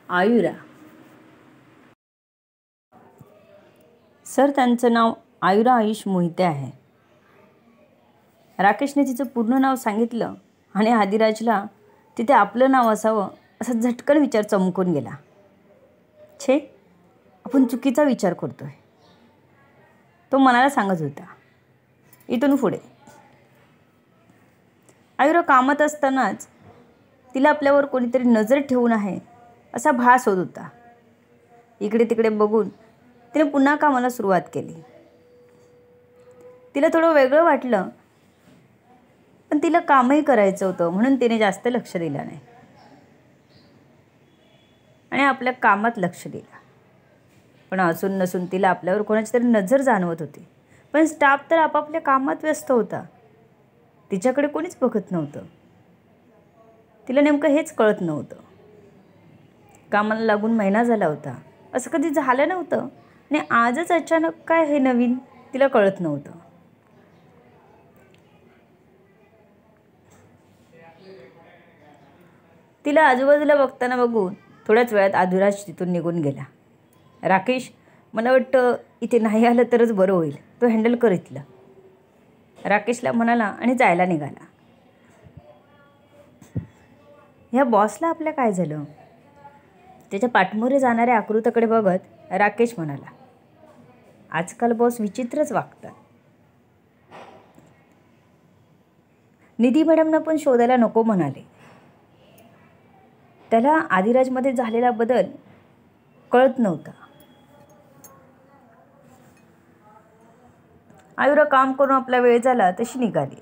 आयुरा. Sir, त्यांचं नाव आयुरा आयुष मोहिते आहे. राकेशने तिचं पूर्ण नाव सांगितलं आणि आदिराजला तिथे आपलं नाव असावं असा झटकन विचार चमकून गेला. छे, आपण चुकीचा विचार करतोय, तो मनाला सांगत होता. इथून पुढे आयुरा कामात असतानाच तिला आपल्यावर कोणीतरी नजर ठेवून आहे असा भास होत होता. इकडे तिकडे बघून तिने पुन्हा कामाला सुरुवात केली. तिला थोडं वेगळं वाटलं, पण तिला कामही करायचं होतं म्हणून तिने जास्त लक्ष दिलं नाही आणि आपल्या कामात लक्ष दिलं. पण असून नसून तिला आपल्यावर कोणाची तरी नजर जाणवत होती. पण स्टाफ तर आपापल्या कामात व्यस्त होता, तिच्याकडे कोणीच बघत नव्हतं. तिला नेमकं हेच कळत नव्हतं. कामाला लागून महिना झाला होता, असं कधी झालं नव्हतं आणि आजच अचानक काय हे नवीन तिला कळत नव्हतं. तिला आजूबाजूला बघताना बघून थोड्याच वेळात आदिराज तिथून निघून गेला. राकेश, मला वाटतं इथे नाही आलं तरच बरं होईल, तो हँडल कर इथलं, राकेशला म्हणाला आणि जायला निघाला. ह्या बॉसला आपल्या काय झालं? त्याच्या पाठमोरे जाणाऱ्या आकृतीकडे बघत राकेश म्हणाला, आजकाल बॉस विचित्रच वागतात. निधी मॅडमना पण शोधायला नको म्हणाले. त्याला आदिराजमध्ये झालेला बदल कळत नव्हता. आयुरा काम करून आपला वेळ झाला तशी निघाली.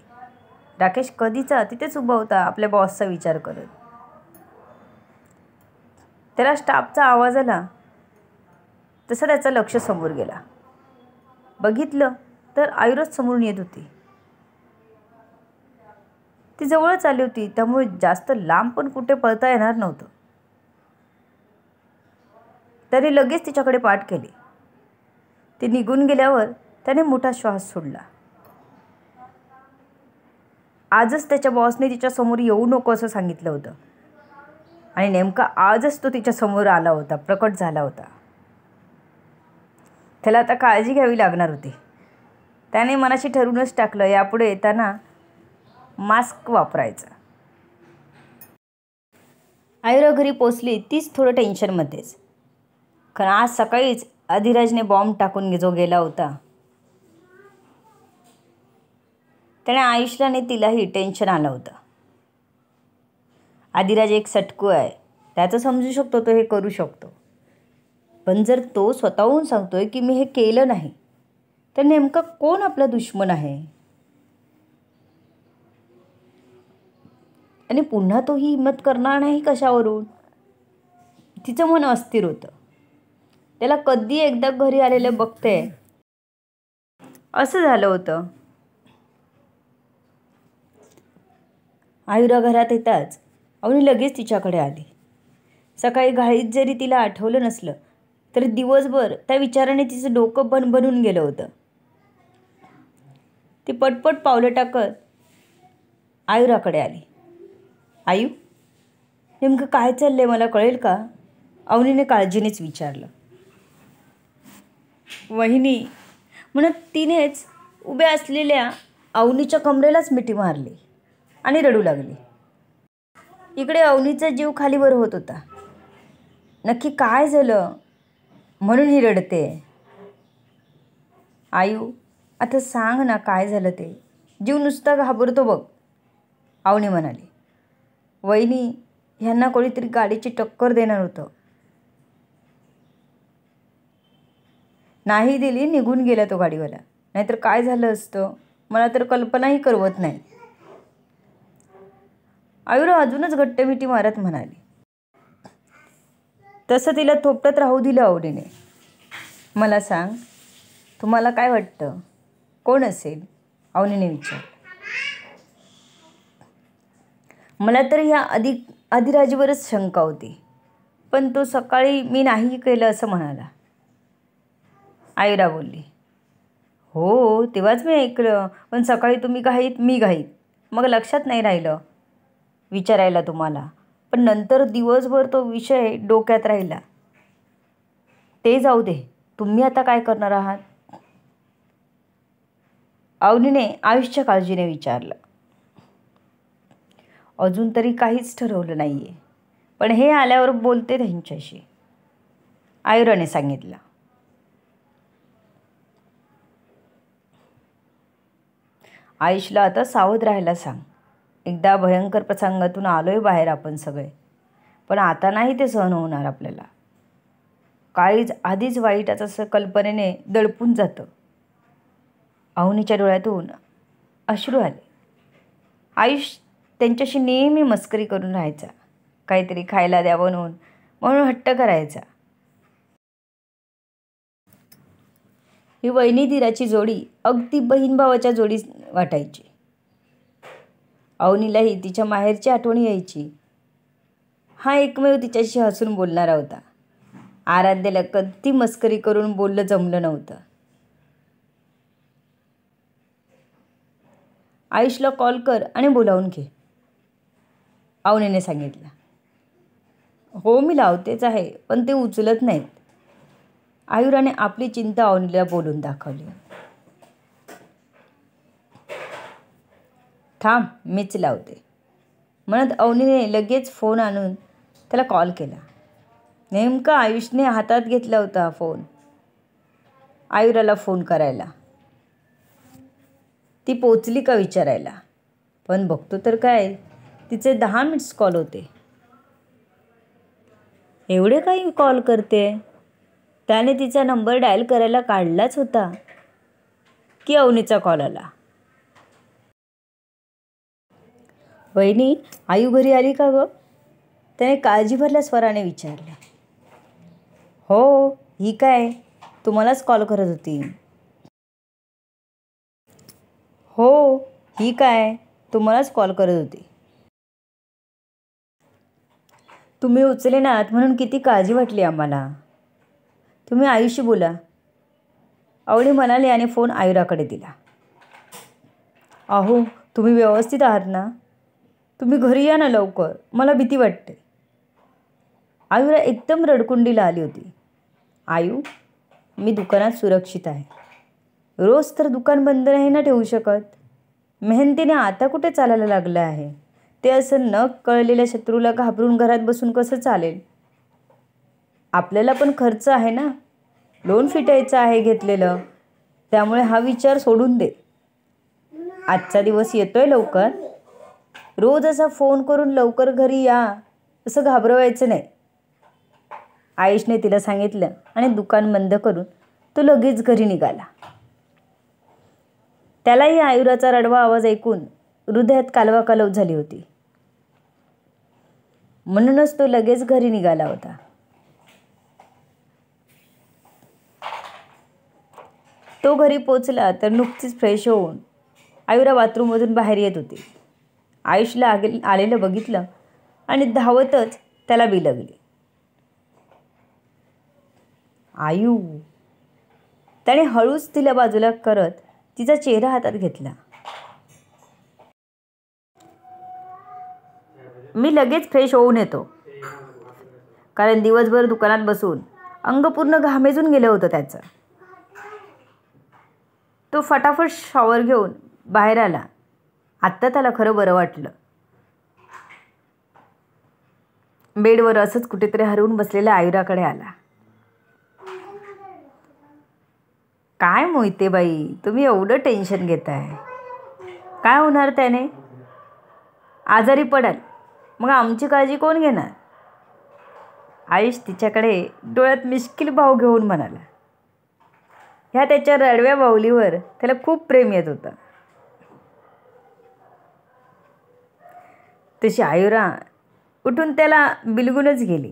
राकेश कधीचा तिथेच उभा होता आपल्या बॉसचा विचार करत. त्याला स्टाफचा आवाज आला तसं त्याचं लक्ष समोर गेला. बघितलं तर आयुराच समोरून येत होती. ती जवळच आली होती, त्यामुळे जास्त लांब पण कुठे पळता येणार नव्हतं. त्याने लगेच तिच्याकडे पाठ केली. ती निघून गेल्यावर त्याने मोठा श्वास सोडला. आजच त्याच्या बॉसने तिच्यासमोर येऊ नको असं सांगितलं होतं आणि नेमका आजच तो तिच्यासमोर आला होता, प्रकट झाला होता. त्याला आता काळजी घ्यावी लागणार होती. त्याने मनाशी ठरवूनच टाकलं, यापुढे येताना मास्क वापरायचा. आयुरा घरी पोचली तीच थोडं टेन्शनमध्येच. कारण आज सकाळीच आदिराजने बॉम्ब टाकून जो गेला होता, त्याने आयुषला आणि तिलाही टेन्शन आलं होतं. आदिराज एक सटकू आहे, त्याचं समजू शकतो, तो हे करू शकतो. पण जर तो स्वतःहून सांगतोय की मी हे केलं नाही, तर नेमका कोण आपला दुश्मन आहे? आणि पुन्हा तो ही हिंमत करणार नाही कशावरून? तिचं मन अस्थिर होतं. त्याला कधी एकदा घरी आलेलं बघते असं झालं होतं. आयुरा घरात येताच अवनी लगेच तिच्याकडे आली. सकाळी घाईत जरी तिला आठवलं नसलं तरी दिवसभर त्या विचाराने तिचं डोकं बनून गेलं होतं. ती पटपट पावलं टाकत आयुराकडे आली. आयु, नेमकं काय चाललंय, मला कळेल का? अवनीने काळजीनेच विचारलं. वहिनी म्हणत तिनेच उभ्या असलेल्या अवनीच्या कमरेलाच मिठी मारली आणि रडू लागली. इकडे अवनीचा जीव खालीवर होत होता. नक्की काय झालं म्हणून ही रडते? आयु, आता सांग ना काय झालं ते, जीव नुसता घाबरतो बघ, अवनी म्हणाली. वहिनी, ह्यांना कोणीतरी गाडीची टक्कर देणार होतं. नाही दिली, निघून गेला तो गाडीवाला. नाहीतर काय झालं असतं मला तर कल्पनाही करवत नाही, आयुरा अजूनच घट्ट मिठी मारत म्हणाली. तसं तिला थोपटत राहू दिलं अवनीने. मला सांग, तुम्हाला काय वाटतं, कोण असेल? अवनीने विचारलं. मला तर ह्या आदिराजवरच शंका होती, पण तो सकाळी मी नाही केलं असं म्हणाला, आयुरा बोलली. हो, तेव्हाच मी ऐकलं, पण सकाळी तुम्ही घाईत, मी घाईत, मग लक्षात नाही राहिलं विचारायला तुम्हाला. पण नंतर दिवसभर तो विषय डोक्यात राहिला. ते जाऊ दे, तुम्ही आता काय करणार आहात? अवनीने आयुषच्या काळजीने विचारलं. अजून तरी काहीच ठरवलं नाही आहे, पण हे आल्यावर बोलते त्यांच्याशी, आयुराने सांगितलं. आयुषला आता सावध राहायला सांग. एकदा भयंकर प्रसंगातून आलोय बाहेर आपण सगळे, पण आता नाही ते सहन होणार आपल्याला. काळीज आधीच वाईटाचं कल्पनेने दडपून जातं. अवनीच्या डोळ्यातून अश्रू आले. आयुष त्यांच्याशी नेहमी मस्करी करून राहायचा. काहीतरी खायला द्या म्हणून हट्ट करायचा. ही वहिनी दिराची जोडी अगदी बहीण भावाच्या जोडी वाटायची. अवनीलाही तिच्या माहेरची आठवणी यायची. हा एकमेव तिच्याशी हसून बोलणारा होता. आराध्याला कधी मस्करी करून बोललं जमलं नव्हतं. आयुषला कॉल कर आणि बोलावून घे, अवनीने सांगितलं. हो, मी लावतेच आहे, पण ते उचलत नाहीत. आयुराने आपली चिंता अवनीला बोलून दाखवली. थांब, मीच लावते म्हणत अवनीने लगेच फोन आणून त्याला कॉल केला. नेमका आयुषने हातात घेतला होता फोन आयुराला फोन करायला, ती पोचली का विचारायला. पण बघतो तर काय, तिचे 10 मिनिट्स कॉल होते. एवढे काही कॉल करते? त्याने तिचा नंबर डायल करायला काढलाच होता की अवनीचा कॉल आला. वहिनी, आयु घरी आली का गं? त्याने काळजी भरल्या स्वराने विचारलं. हो, ही काय, तुम्हालाच कॉल करत होती. हो, ही काय, तुम्हालाच कॉल करत होती. तुम्ही उचलेनात म्हणून किती काळजी वाटली आम्हाला. तुम्ही आयुषशी बोला, अवनी म्हणाली आणि फोन आयुराकडे दिला. अहो, तुम्ही व्यवस्थित आहात ना? तुम्ही घरी या ना लवकर, मला भीती वाटते. आयुरा एकदम रडकुंडीला आली होती. आयु, मी दुकानात सुरक्षित आहे. रोज तर दुकान बंद नाही ना ठेवू शकत. मेहनतीने आता कुठे चालायला लागलं आहे. ते असं न कळलेल्या शत्रूला घाबरून घरात बसून कसं चालेल? आपल्याला पण खर्च आहे ना, लोन फिटायचं आहे घेतलेलं. त्यामुळे हा विचार सोडून दे. आजचा दिवस येतोय लवकर. रोज असा फोन करून लवकर घरी या असं घाबरवायचं नाही, आयुषने तिला सांगितलं आणि दुकान बंद करून तो लगेच घरी निघाला. त्यालाही आयुराचा रडवा आवाज ऐकून हृदयात कालवाकालव झाली होती. म्हणूनच तो लगेच घरी निघाला होता. तो घरी पोचला तर नुकतीच फ्रेश होऊन आयुरा बाथरूममधून बाहेर येत होती. आयुषला आलेलं बघितलं आणि धावतच त्याला बिलगली. आयु, त्याने हळूच तिला बाजूला करत तिचा चेहरा हातात घेतला. मी लगेच फ्रेश होऊन येतो, कारण दिवसभर दुकानात बसून अंग पूर्ण घामेजून गेलं होतं त्याचं. तो फटाफट शॉवर घेऊन बाहेर आला. आत्ता त्याला खरं बरं वाटलं. बेडवर असंच कुठेतरी हरवून बसलेल्या आयुराकडे आला. काय मोहिते बाई, तुम्ही एवढं टेन्शन घेताय? काय होणार त्याने? आजारी पडाल, मग आमची काळजी कोण घेणार? आयुष तिच्याकडे डोळ्यात मिश्किल भाव घेऊन म्हणाला. ह्या त्याच्या रडव्या बाहुलीवर त्याला खूप प्रेम येत होतं. तशी आयुरा उठून त्याला बिलगूनच गेली.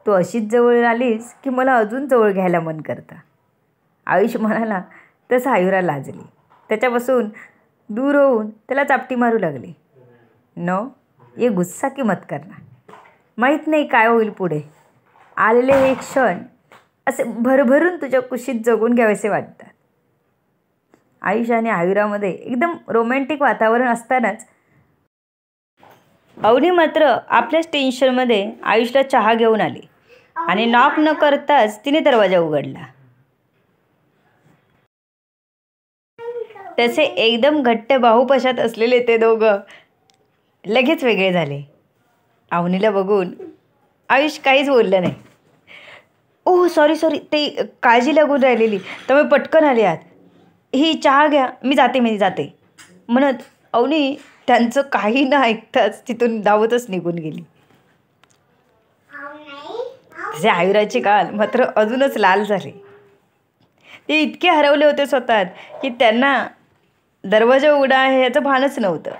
तू अशीच जवळ आलीस की मला अजून जवळ घ्यायला मन करतं, आयुष म्हणाला. तसं आयुरा लाजली. त्याच्यापासून दूर होऊन त्याला चापटी मारू लागली. नो, ये गुस्सा की मत करना. माहीत नाही काय होईल पुढे. आलेले हे क्षण असे भरभरून तुझ्या कुशीत जगून घ्यावेसे वाटतात. आयुष आणि आयुरामध्ये एकदम रोमॅन्टिक वातावरण असतानाच अवनी मात्र आपल्याच टेन्शनमध्ये आयुषला चहा घेऊन आली आणि नॉक न करताच तिने दरवाजा उघडला. तसे एकदम घट्ट बाहुपाशात असलेले ते दोघं लगेच वेगळे झाले. अवनीला बघून आयुष काहीच बोललं नाही. ओह सॉरी ते काळजी लागून राहिलेली त्यामुळे पटकन आले आत. ही चहा घ्या, मी जाते म्हणत अवनी त्यांचं काही न ऐकताच तिथून धावतच निघून गेली. तसे आयुराचे गाल मात्र अजूनच लाल झाले. ते इतके हरवले होते स्वतःत की त्यांना दरवाजा उघडा आहे याचं भानच नव्हतं.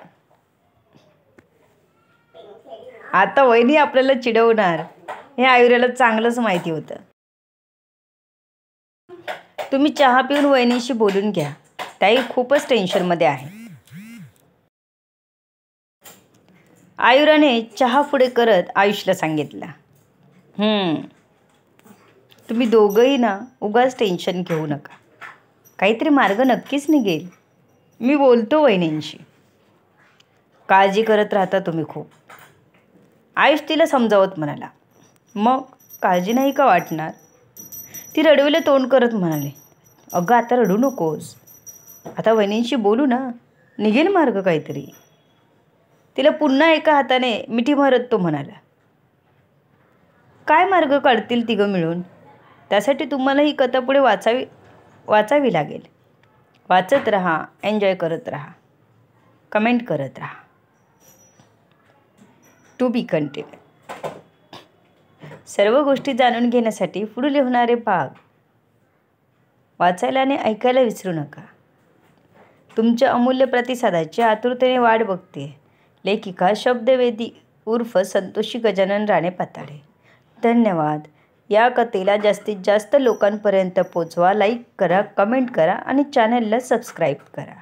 आता वहिनी आपल्याला चिडवणार हे आयुराला चांगलंच माहिती होतं. तुम्ही चहा पिऊन वहिनीशी बोलून घ्या, ताई खूपच टेन्शनमध्ये आहे. आयुराने चहा पुढे करत आयुषला सांगितलं. तुम्ही दोघंही ना उगाच टेन्शन घेऊ नका, काहीतरी मार्ग नक्कीच निघेल. मी बोलतो वहिनींशी. काळजी करत राहता तुम्ही खूप. आयुष तिला समजावत म्हणाला. मग काळजी नाही का वाटणार? ती रडवेले तोंड करत म्हणाले. अगं आता रडू नकोस, आता वहिनींशी बोलू ना, निघेल मार्ग काहीतरी. तिला पुन्हा एका हाताने मिठी मारत तो म्हणाला. काय मार्ग काढतील तिघं मिळून? त्यासाठी तुम्हाला ही कथा पुढे वाचावी लागेल. वाचत राहा, एन्जॉय करत राहा, कमेंट करत राहा. To be continue. सर्व गोष्टी जाणून घेण्यासाठी पुढील होणारे भाग वाचायला आणि ऐकायला विसरू नका. तुमच्या अमूल्य प्रतिसादाची आतुरतेने वाट बघते लेखिका शब्दवेदी उर्फ संतोषी गजानन राणे पाताळे. धन्यवाद. या कथेला जास्तीत जास्त लोकांपर्यंत पोचवा. लाईक करा, कमेंट करा आणि चॅनलला सबस्क्राईब करा.